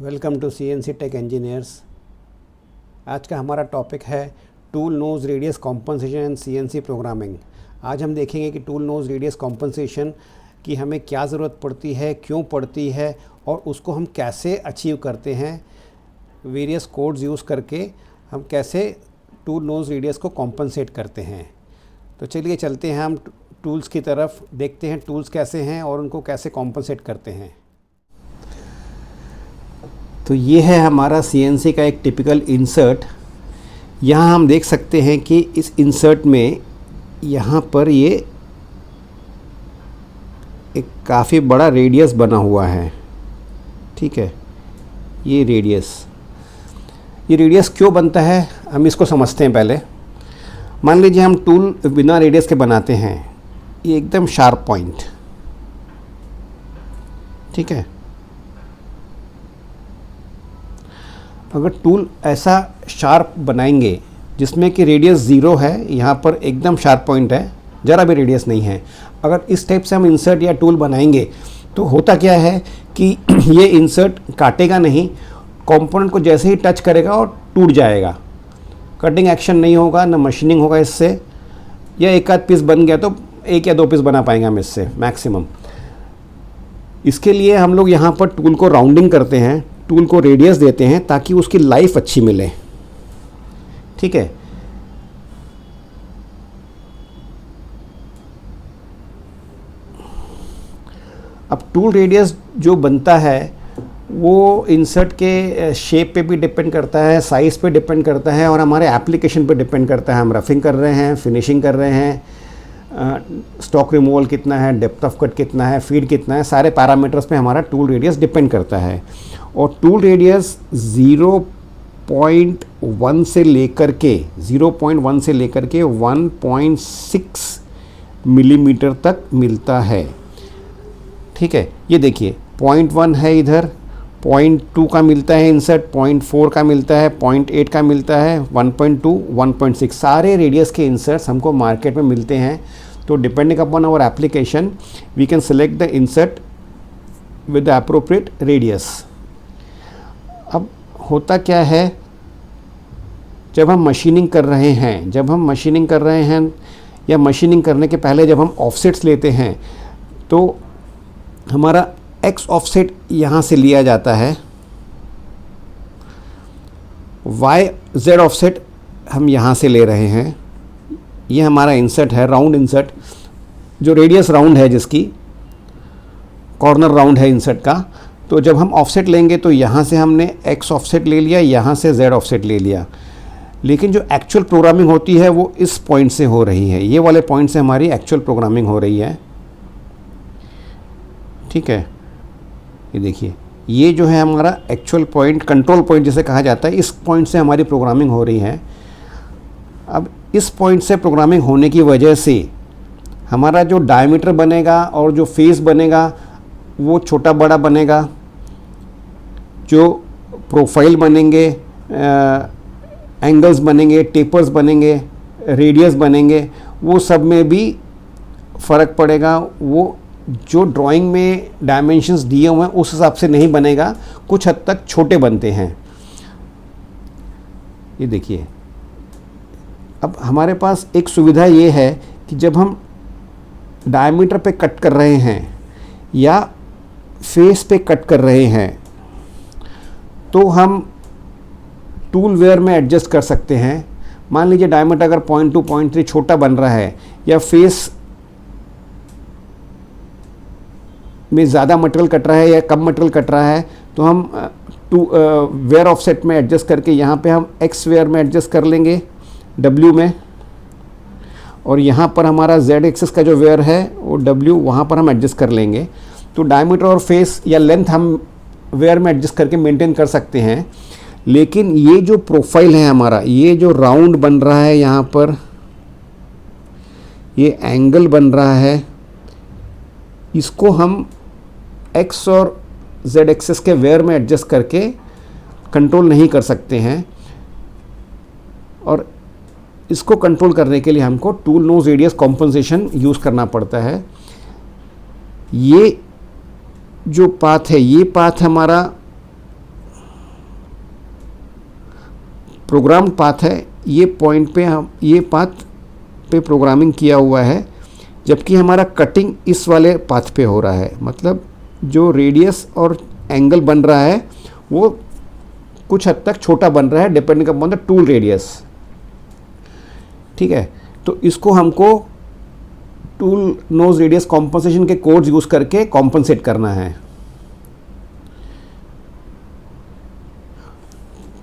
Welcome to CNC tech engineers. आज का हमारा टॉपिक है tool nose radius compensation and CNC programming. आज हम देखेंगे कि टूल नोज रेडियस कॉम्पनसेशन की हमें क्या ज़रूरत पड़ती है, क्यों पड़ती है और उसको हम कैसे अचीव करते हैं। वेरियस कोड्स यूज़ करके हम कैसे टूल नोज रेडियस को कॉम्पनसेट करते हैं। तो चलिए चलते हैं हम टूल्स की तरफ, देखते हैं टूल्स कैसे हैं और उनको कैसे कॉम्पनसेट करते हैं। तो ये है हमारा CNC का एक टिपिकल इंसर्ट। यहाँ हम देख सकते हैं कि इस इंसर्ट में यहाँ पर ये एक काफ़ी बड़ा रेडियस बना हुआ है। ठीक है, ये रेडियस क्यों बनता है हम इसको समझते हैं। पहले मान लीजिए हम टूल बिना रेडियस के बनाते हैं, ये एकदम शार्प पॉइंट। ठीक है, अगर टूल ऐसा शार्प बनाएंगे जिसमें कि रेडियस ज़ीरो है, यहाँ पर एकदम शार्प पॉइंट है, ज़रा भी रेडियस नहीं है, अगर इस टाइप से हम इंसर्ट या टूल बनाएंगे तो होता क्या है कि ये इंसर्ट काटेगा नहीं, कंपोनेंट को जैसे ही टच करेगा और टूट जाएगा। कटिंग एक्शन नहीं होगा, ना मशीनिंग होगा इससे, या एक आध पीस बन गया तो एक या दो पीस बना पाएंगे हम इससे मैक्सिमम। इसके लिए हम लोग यहाँ पर टूल को राउंडिंग करते हैं, टूल को रेडियस देते हैं ताकि उसकी लाइफ अच्छी मिले। ठीक है, अब टूल रेडियस जो बनता है वो इंसर्ट के शेप पे भी डिपेंड करता है, साइज़ पे डिपेंड करता है और हमारे एप्लीकेशन पे डिपेंड करता है। हम रफिंग कर रहे हैं, फिनिशिंग कर रहे हैं, स्टॉक रिमूवल कितना है, डेप्थ ऑफ कट कितना है, फीड कितना है, सारे पैरामीटर्स पे हमारा टूल रेडियस डिपेंड करता है। और टूल रेडियस 0.1 से लेकर के 1.6 मिलीमीटर तक मिलता है। ठीक है, ये देखिए 0.1 है, इधर 0.2 का मिलता है इंसर्ट, 0.4 का मिलता है, 0.8 का मिलता है, 1.2, 1.6 सारे रेडियस के इंसर्ट्स हमको मार्केट में मिलते हैं। तो depending upon our application we can select the insert with the appropriate radius. अब होता क्या है, जब हम मशीनिंग कर रहे हैं या मशीनिंग करने के पहले जब हम ऑफसेट्स लेते हैं तो हमारा X ऑफसेट यहाँ से लिया जाता है, Z ऑफसेट हम यहाँ से ले रहे हैं। ये हमारा इंसर्ट है, राउंड इंसर्ट, जो रेडियस राउंड है, जिसकी कॉर्नर राउंड है इंसर्ट का। तो जब हम ऑफसेट लेंगे तो यहाँ से हमने X ऑफसेट ले लिया, यहाँ से Z ऑफसेट ले लिया, लेकिन जो एक्चुअल प्रोग्रामिंग होती है वो इस पॉइंट से हो रही है, ये वाले पॉइंट से हमारी एक्चुअल प्रोग्रामिंग हो रही है। ठीक है, ये देखिए, ये जो है हमारा एक्चुअल पॉइंट, कंट्रोल पॉइंट जिसे कहा जाता है, इस पॉइंट से हमारी प्रोग्रामिंग हो रही है। अब इस पॉइंट से प्रोग्रामिंग होने की वजह से हमारा जो डायमीटर बनेगा और जो फेस बनेगा वो छोटा बड़ा बनेगा, जो प्रोफाइल बनेंगे, एंगल्स बनेंगे, टेपर्स बनेंगे, रेडियस बनेंगे, वो सब में भी फ़र्क पड़ेगा। वो जो ड्राइंग में डायमेंशंस दिए हुए हैं उस हिसाब से नहीं बनेगा, कुछ हद तक छोटे बनते हैं। ये देखिए, अब हमारे पास एक सुविधा ये है कि जब हम डायमीटर पे कट कर रहे हैं या फेस पे कट कर रहे हैं तो हम टूल वेयर में एडजस्ट कर सकते हैं। मान लीजिए डायमीटर अगर 0.2, 0.3 छोटा बन रहा है या फेस में ज़्यादा मटेरियल कट रहा है या कम मटेरियल कट रहा है, तो हम वेयर ऑफसेट में एडजस्ट करके यहाँ पे हम X वेयर में एडजस्ट कर लेंगे, W में, और यहाँ पर हमारा Z एक्सिस का जो वेयर है वो W, वहाँ पर हम एडजस्ट कर लेंगे। तो डायमीटर और फेस या लेंथ हम वेयर में एडजस्ट करके मेंटेन कर सकते हैं। लेकिन ये जो प्रोफाइल है हमारा, ये जो राउंड बन रहा है, यहाँ पर ये एंगल बन रहा है, इसको हम X और Z एक्सिस के वेयर में एडजस्ट करके कंट्रोल नहीं कर सकते हैं। और इसको कंट्रोल करने के लिए हमको tool nose radius compensation use करना पड़ता है। ये जो पाथ है, ये पाथ हमारा प्रोग्राम पाथ है, ये पॉइंट पे हम ये पाथ पे प्रोग्रामिंग किया हुआ है, जबकि हमारा कटिंग इस वाले पाथ पे हो रहा है। मतलब जो रेडियस और एंगल बन रहा है वो कुछ हद तक छोटा बन रहा है depending upon the tool radius. ठीक है, तो इसको हमको टूल नोज रेडियस कॉम्पनसेशन के कोड्स यूज़ करके कॉम्पनसेट करना है।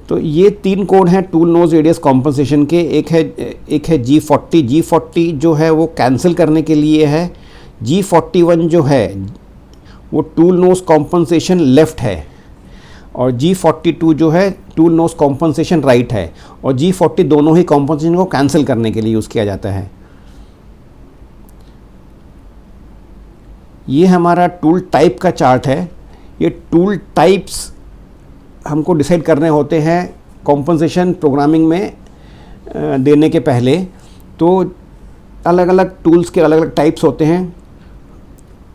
तो ये 3 कोड हैं टूल नोज रेडियस कॉम्पनसेशन के। एक है G40 जो है वो कैंसिल करने के लिए है। G41 जो है वो टूल नोज कॉम्पनसेशन लेफ़्ट है, और G42 जो है टूल नोज कॉम्पनसेशन राइट है, और G40 दोनों ही कॉम्पनसेशन को कैंसिल करने के लिए यूज़ किया जाता है। ये हमारा टूल टाइप का चार्ट है। ये टूल टाइप्स हमको डिसाइड करने होते हैं कॉम्पनसेशन प्रोग्रामिंग में देने के पहले। तो अलग अलग टूल्स के अलग अलग टाइप्स होते हैं,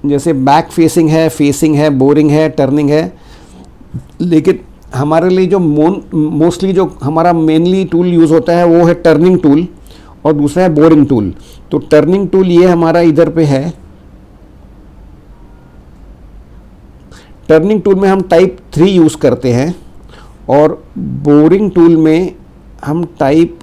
जैसे बैक फेसिंग है, बोरिंग है, टर्निंग है। लेकिन हमारे लिए जो मोस्टली जो हमारा मेनली टूल यूज़ होता है वो है टर्निंग टूल, और दूसरा है बोरिंग टूल। तो टर्निंग टूल ये हमारा इधर पे है। टर्निंग टूल में हम टाइप 3 यूज़ करते हैं, और बोरिंग टूल में हम टाइप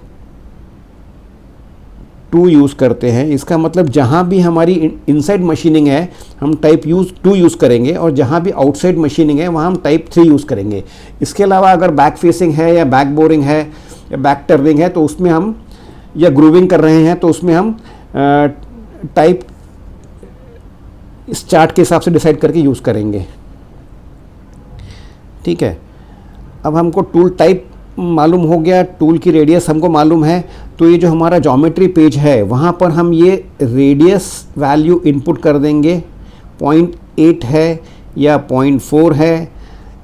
2 यूज़ करते हैं। इसका मतलब जहाँ भी हमारी इनसाइड मशीनिंग है हम टाइप 2 यूज़ करेंगे, और जहाँ भी आउटसाइड मशीनिंग है वहाँ हम टाइप 3 यूज़ करेंगे। इसके अलावा अगर बैक फेसिंग है या बैक बोरिंग है या बैक टर्निंग है तो उसमें हम, या ग्रूविंग कर रहे हैं तो उसमें हम टाइप इस चार्ट के हिसाब से डिसाइड करके यूज़ करेंगे। ठीक है, अब हमको टूल टाइप मालूम हो गया, टूल की रेडियस हमको मालूम है। तो ये जो हमारा ज्योमेट्री पेज है वहाँ पर हम ये रेडियस वैल्यू इनपुट कर देंगे। 0.8 है या 0.4 है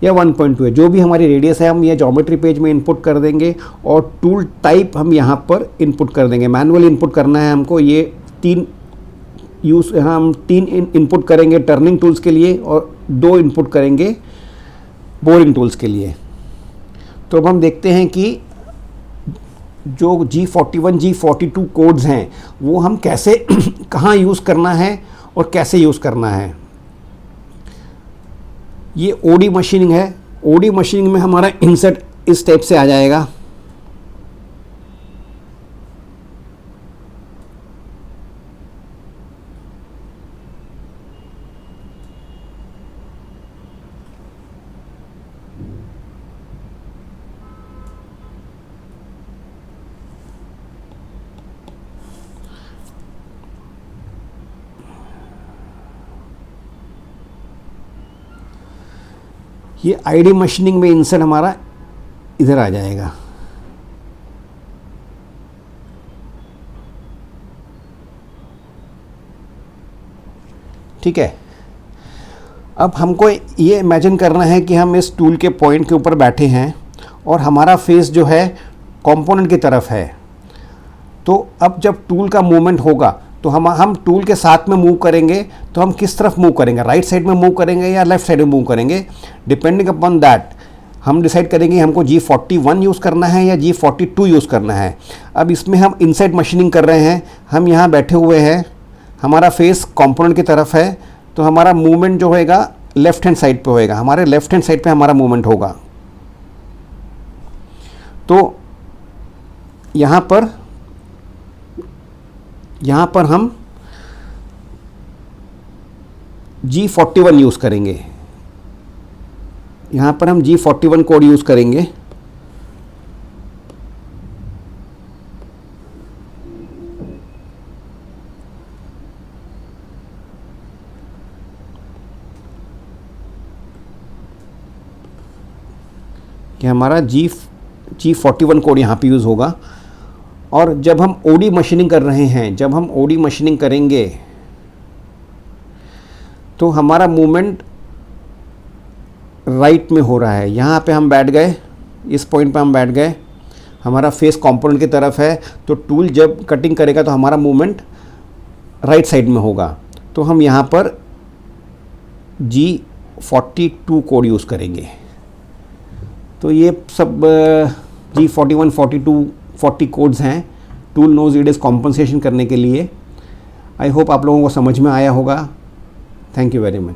या 1.2 है, जो भी हमारी रेडियस है हम ये ज्योमेट्री पेज में इनपुट कर देंगे, और टूल टाइप हम यहाँ पर इनपुट कर देंगे। मैनुअली इनपुट करना है हमको। ये 3 इनपुट करेंगे टर्निंग टूल्स के लिए, और 2 इनपुट करेंगे बोरिंग टूल्स के लिए। तो अब हम देखते हैं कि जो G41 G42 कोड्स हैं वो हम कैसे कहाँ यूज़ करना है और कैसे यूज़ करना है। ये ओडी मशीनिंग है। ओडी मशीनिंग में हमारा इंसर्ट इस टाइप से आ जाएगा। ये आईडी मशीनिंग में इंसर्ट हमारा इधर आ जाएगा। ठीक है, अब हमको ये इमेजिन करना है कि हम इस टूल के पॉइंट के ऊपर बैठे हैं और हमारा फेस जो है कंपोनेंट की तरफ है। तो अब जब टूल का मूवमेंट होगा तो हम टूल के साथ में मूव करेंगे, तो हम किस तरफ मूव करेंगे, राइट साइड में मूव करेंगे या लेफ्ट साइड में मूव करेंगे। डिपेंडिंग अपॉन दैट हम डिसाइड करेंगे हमको G41 यूज़ करना है या G42 यूज़ करना है। अब इसमें हम इनसाइड मशीनिंग कर रहे हैं, हम यहाँ बैठे हुए हैं, हमारा फेस कंपोनेंट की तरफ है, तो हमारा मूवमेंट जो होएगा लेफ्ट हैंड साइड पे होएगा, हमारे लेफ्ट हैंड साइड पे हमारा मूवमेंट होगा। तो यहाँ पर हम G41 यूज़ करेंगे। यहाँ पर हम G41 कोड यूज़ करेंगे। कि हमारा G41 कोड यहाँ पे यूज़ होगा। और जब हम ओडी मशीनिंग कर रहे हैं, जब हम ओडी मशीनिंग करेंगे तो हमारा मूवमेंट राइट में हो रहा है। यहाँ पे हम बैठ गए, इस पॉइंट पे हम बैठ गए, हमारा फेस कंपोनेंट की तरफ है, तो टूल जब कटिंग करेगा तो हमारा मूवमेंट राइट साइड में होगा। तो हम यहाँ पर G42 कोड यूज़ करेंगे। तो ये सब G41, 42, 40 कोड्स हैं टूल नोज रेडियस कॉम्पनसेशन करने के लिए। आई होप आप लोगों को समझ में आया होगा। Thank you very much.